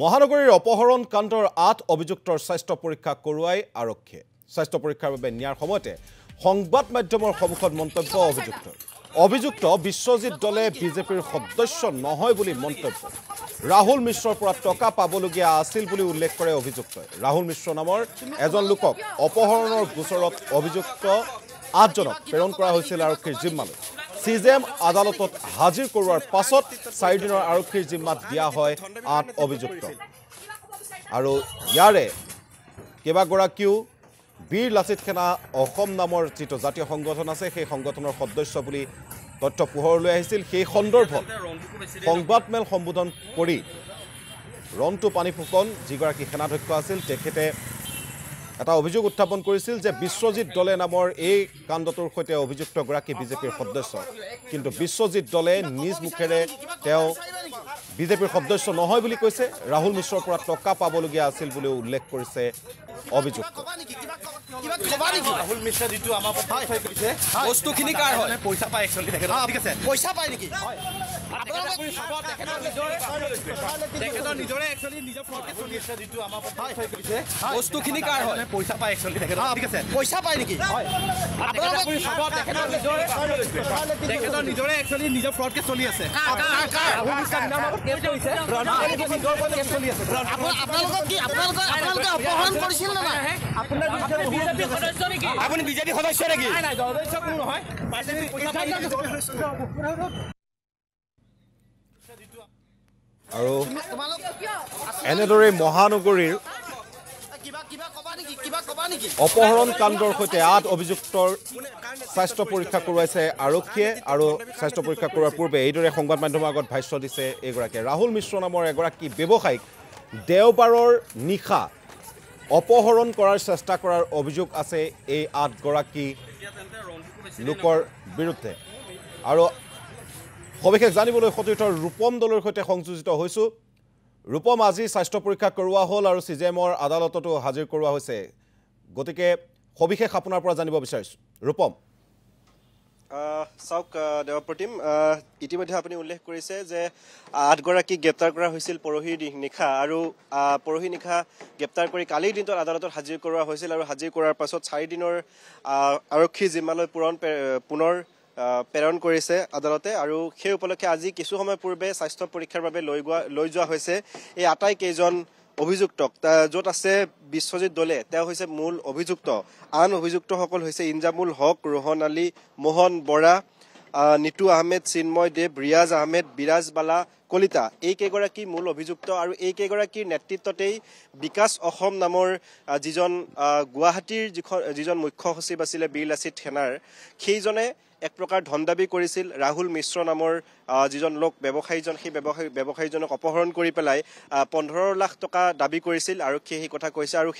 মহানগৰীৰ অপহৰণ কাণ্ডৰ ৮ অভিযুক্তৰ স্বাস্থ্য পৰীক্ষা কৰোৱাই আৰক্ষীয়ে স্বাস্থ্য পৰীক্ষাৰ বাবে নিয়াৰ সময়তে সংবাদ মাধ্যমৰ সন্মুখত মন্তব্য অভিযুক্ত বিশ্বজিৎ দলে বিজেপিৰ সদস্য নহয় বুলি মন্তব্য ৰাহুল মিশ্ৰৰ পৰা টকা পাবলগীয়া আছিল বুলি উল্লেখ কৰে অভিযুক্তই ৰাহুল মিশ্ৰ নামৰ এজন লোকক অপহৰণৰ গোচৰত অভিযুক্ত ৮ জনক প্ৰেৰণ কৰা হৈছিল আৰক্ষীৰ জিম্মালৈ সিজেম আদালতত হাজিৰ কৰোৱাৰ পাছত 4 দিনৰ আৰক্ষীৰ জিম্মাত দিয়া হয় ৮ অভিযুক্ত আৰু ইয়াৰে কেইবাগৰাকীও বীৰ লাচিত সেনা অসম নামৰ যিটো জাতীয় সংগঠন আছে সেই সংগঠনৰ সদস্য বুলি তথ্য পোহৰলৈ আহিছিল সেই সন্দৰ্ভত সংবাদমেল সম্বোধন কৰি ৰন্তু পানী ফুকন যিগৰাকী সেনাধ্যক্ষ আছিল তেখেতে এটা অভিযোগ উত্থাপন কৰিছিল যে বিশ্বজিৎ দলে নামৰ এই কাণ্ডটোৰ সৈতে অভিযুক্ত গৰাকী বিজেপিৰ সদস্য কিন্তু বিশ্বজিৎ দলে নিজ মুখেৰে তেওঁ বিজেপিৰ সদস্য নহয় বুলি কৈছে ৰাহুল মিশ্ৰৰ পৰা টকা পাবলগীয়া আছিল বুলি উল্লেখ কৰিছে অভিযুক্ত ৰাহুল মিশ্ৰ যিটো আমাৰ বস্তুখিনি কাৰ হয় পইচা পায় একচুৱেলি ঠিক আছে পইচা পায় নেকি তেখেতৰ নিজৰে একচুৱেলি নিজৰ ৰাহুল মিশ্ৰ যিটো আমাৰ বস্তুখিনি কাৰ হয় পইচা পায় একচুৱেলি ঠিক আছে পইচা পায় নেকি তেখেতৰ নিজৰে একচুৱেলি নিজৰ ফ্ৰড কেছ চলি আছে ৰাহুল মিশ্ৰ আপোনালোকে অপহৰণ কৰিছিল নে নাই আপুনি বিজেপি সদস্য নেকি আৰু এনেদৰে মহানগৰীৰ অপহৰণ কাণ্ডৰ সৈতে ৮ অভিযুক্তৰ স্বাস্থ্য পৰীক্ষা কৰোৱাইছে আৰক্ষীয়ে আৰু স্বাস্থ্য পৰীক্ষা কৰোৱাৰ পূৰ্বে এইদৰে সংবাদ মাধ্যমৰ আগত ভাষ্য দিছে এইগৰাকীয়ে ৰাহুল মিশ্ৰ নামৰ এগৰাকী ব্যৱসায়িক দেওবাৰৰ নিশা অপহৰণ কৰাৰ চেষ্টা কৰাৰ অভিযোগ আছে এই ৮ গৰাকী লোকৰ বিৰুদ্ধে আৰু সবিশেষ জানিবলৈ সতীৰ্থৰ ৰূপম দলৰ সৈতে সংযোজিত হৈছোঁ ৰূপম আজি স্বাস্থ্য পৰীক্ষা কৰোৱা হ'ল আৰু সিজেমৰ আদালততো হাজিৰ কৰোৱা হৈছে গতিকে সবিশেষ আপোনাৰ পৰা জানিব বিচাৰিছোঁ ৰূপম চাওক দেৱপ্ৰতিম ইতিমধ্যে আপুনি উল্লেখ কৰিছে যে ৮ গৰাকী গ্ৰেপ্তাৰ কৰা হৈছিল পৰহি নিশা আৰু পৰহি নিশা গ্ৰেপ্তাৰ কৰি কালিৰ দিনটোত আদালতত হাজিৰ কৰোৱা হৈছিল আৰু হাজিৰ কৰাৰ পাছত 4 দিনৰ আৰক্ষী জিম্মালৈ পুনৰ প্ৰেৰণ কৰিছে আদালতে আৰু সেই উপলক্ষে আজি কিছু সময় পূৰ্বে স্বাস্থ্য পৰীক্ষাৰ বাবে লৈ যোৱা হৈছে এই আটাইকেইজন অভিযুক্তক য'ত আছে বিশ্বজিৎ দলে তেওঁ হৈছে মূল অভিযুক্ত আন অভিযুক্তসকল হৈছে ইনজামুল হক ৰোহন আলী মোহন বৰা নিতু আহমেদ চিন্ময় দেৱ ৰিয়াজ আহমেদ বিৰাজ বালা কলিতা এই কেইগৰাকী মূল অভিযুক্ত আৰু এই কেইগৰাকীৰ নেতৃত্বতেই বিকাশ অসম নামৰ যিজন গুৱাহাটীৰ যিজন মুখ্য সচিব আছিলে বীৰ লাচিত সেনাৰ সেইজনে এক প্ৰকাৰ ধন দাবী কৰিছিল ৰাহুল মিশ্ৰ নামৰ যিজন লোক ব্যৱসায়ীজন সেই ব্যৱসায়ীজনক অপহৰণ কৰি পেলাই 15 লাখ টকা দাবী কৰিছিল আৰক্ষীয়ে সেই কথা কৈছে আৰু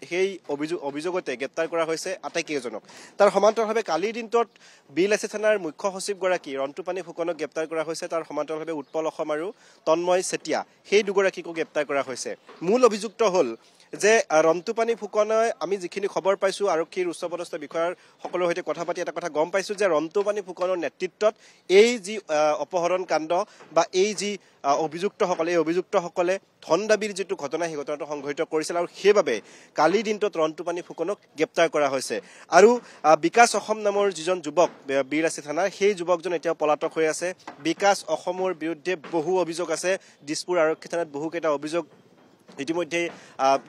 সেই অভিযোগতে গ্ৰেপ্তাৰ কৰা হৈছে আটাইকেইজনক তাৰ সমান্তৰালভাৱে কালিৰ দিনটোত বীৰ লাচিত সেনাৰ মুখ্য সচিবগৰাকী ৰন্তুপানী ফুকনক গ্ৰেপ্তাৰ কৰা হৈছে তাৰ সমান্তৰালভাৱে উৎপল অসম আৰু তন্ময় চেতিয়া সেই দুগৰাকীকো গ্ৰেপ্তাৰ কৰা হৈছে মূল অভিযুক্ত হ'ল যে ৰন্তুপানী ফুকনে আমি যিখিনি খবৰ পাইছোঁ আৰক্ষীৰ উচ্চপদস্থ বিষয়াৰ সকলৰ সৈতে কথা পাতি এটা কথা গম পাইছোঁ যে ৰন্তুপানী ফুকনৰ নেতৃত্বত এই যি অপহৰণ কাণ্ড বা এই যি অভিযুক্তসকলে ধন দাবীৰ যিটো ঘটনা সেই ঘটনাটো সংঘটিত কৰিছিল আৰু সেইবাবে কালিৰ দিনটোত ৰন্তুপানী ফুকনক গ্ৰেপ্তাৰ কৰা হৈছে আৰু বিকাশ অসম নামৰ যিজন যুৱক বীৰ লাচিত সেনাৰ সেই যুৱকজন এতিয়াও পলাতক হৈ আছে বিকাশ অসমৰ বিৰুদ্ধে বহু অভিযোগ আছে দিছপুৰ আৰক্ষী থানাত বহুকেইটা অভিযোগ ইতিমধ্যে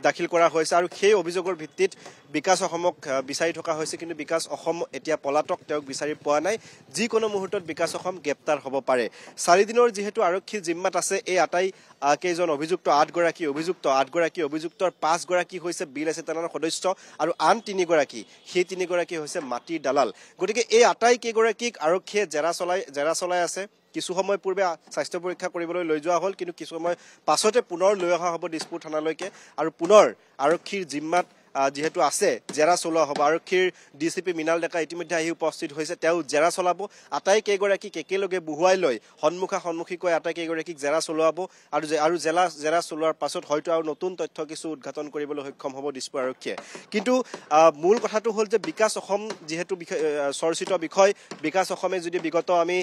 দাখিল কৰা হৈছে আৰু সেই অভিযোগৰ ভিত্তিত বিকাশ অসমক বিচাৰি থকা হৈছে কিন্তু বিকাশ অসম এতিয়া পলাতক তেওঁক বিচাৰি পোৱা নাই যিকোনো মুহূৰ্তত বিকাশ অসম গ্ৰেপ্তাৰ হ'ব পাৰে 4 দিনৰ যিহেতু আৰক্ষীৰ জিম্মাত আছে এই কেইজন অভিযুক্ত 8 গৰাকী অভিযুক্তৰ 5 গৰাকী হৈছে বীৰ লাচিত সেনাৰ সদস্য আৰু আন 3 গৰাকী সেই 3 গৰাকী হৈছে মাটিৰ দালাল গতিকে এই কেইগৰাকীক আৰক্ষীয়ে জেৰা চলাই আছে কিছু সময় পূৰ্বে স্বাস্থ্য পৰীক্ষা কৰিবলৈ লৈ যোৱা হ'ল কিন্তু কিছু সময় পাছতে পুনৰ লৈ অহা হ'ব দিছপুৰ থানালৈকে আৰু পুনৰ আৰক্ষীৰ জিম্মাত যিহেতু আছে জেৰা চলোৱা হ'ব আৰক্ষীৰ ডিচিপি মৃণাল ডেকা ইতিমধ্যে আহি উপস্থিত হৈছে তেওঁ জেৰা চলাব আটাইকেইগৰাকীক একেলগে বহুৱাই লৈ সন্মুখীকৈ আটাইকেইগৰাকীক জেৰা চলোৱাব আৰু জেৰা চলোৱাৰ পাছত হয়তো আৰু নতুন তথ্য কিছু উদ্ঘাটন কৰিবলৈ সক্ষম হ'ব দিছপুৰ আৰক্ষীয়ে কিন্তু মূল কথাটো হ'ল যে বিকাশ অসম যিহেতু চৰ্চিত বিষয় বিকাশ অসমে যদি বিগত আমি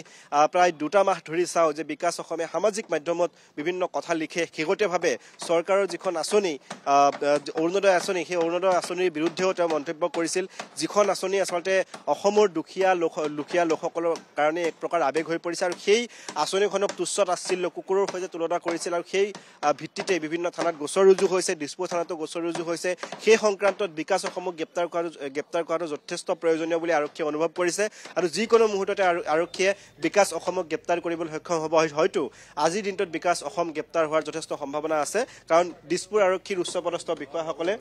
প্ৰায় 2 মাহ ধৰি চাওঁ যে বিকাশ অসমে সামাজিক মাধ্যমত বিভিন্ন কথা লিখে শেহতীয়াভাৱে চৰকাৰৰ যিখন আঁচনি অৰুণোদয় আঁচনি সেই অৰুণোদয় আঁচনিৰ বিৰুদ্ধেও তেওঁ মন্তব্য কৰিছিল যিখন আঁচনি আচলতে অসমৰ দুখীয়া লোকসকলৰ কাৰণে এক প্ৰকাৰ আৱেগ হৈ পৰিছে আৰু সেই আঁচনিখনক তুচ্ছত আছিল কুকুৰৰ সৈতে তুলনা কৰিছিল আৰু সেই ভিত্তিতে বিভিন্ন থানাত গোচৰ ৰুজু হৈছে দিছপুৰ থানাতো গোচৰ ৰুজু হৈছে সেই সংক্ৰান্তত বিকাশ অসমক গ্ৰেপ্তাৰ কৰাটো যথেষ্ট প্ৰয়োজনীয় বুলি আৰক্ষীয়ে অনুভৱ কৰিছে আৰু যিকোনো মুহূৰ্ততে আৰক্ষীয়ে বিকাশ অসমক গ্ৰেপ্তাৰ কৰিবলৈ সক্ষম হ'ব হয়তো আজিৰ দিনটোত বিকাশ অসম গ্ৰেপ্তাৰ হোৱাৰ যথেষ্ট সম্ভাৱনা আছে কাৰণ দিছপুৰ আৰক্ষীৰ উচ্চপদস্থ বিষয়াসকলে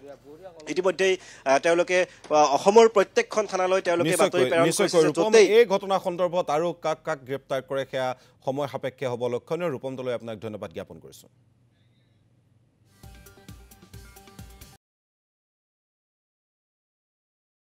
ইতিমধ্যেই তেওঁলোকে অসমৰ প্ৰত্যেকখন থানালৈ তেওঁলোকে বাতৰি প্ৰেৰণ কৰিছে এই ঘটনা সন্দৰ্ভত আৰু কাক গ্ৰেপ্তাৰ কৰে সেয়া সময় সাপেক্ষে হ'ব লক্ষণীয় ৰূপমলৈ আপোনাক ধন্যবাদ জ্ঞাপন কৰিছোঁ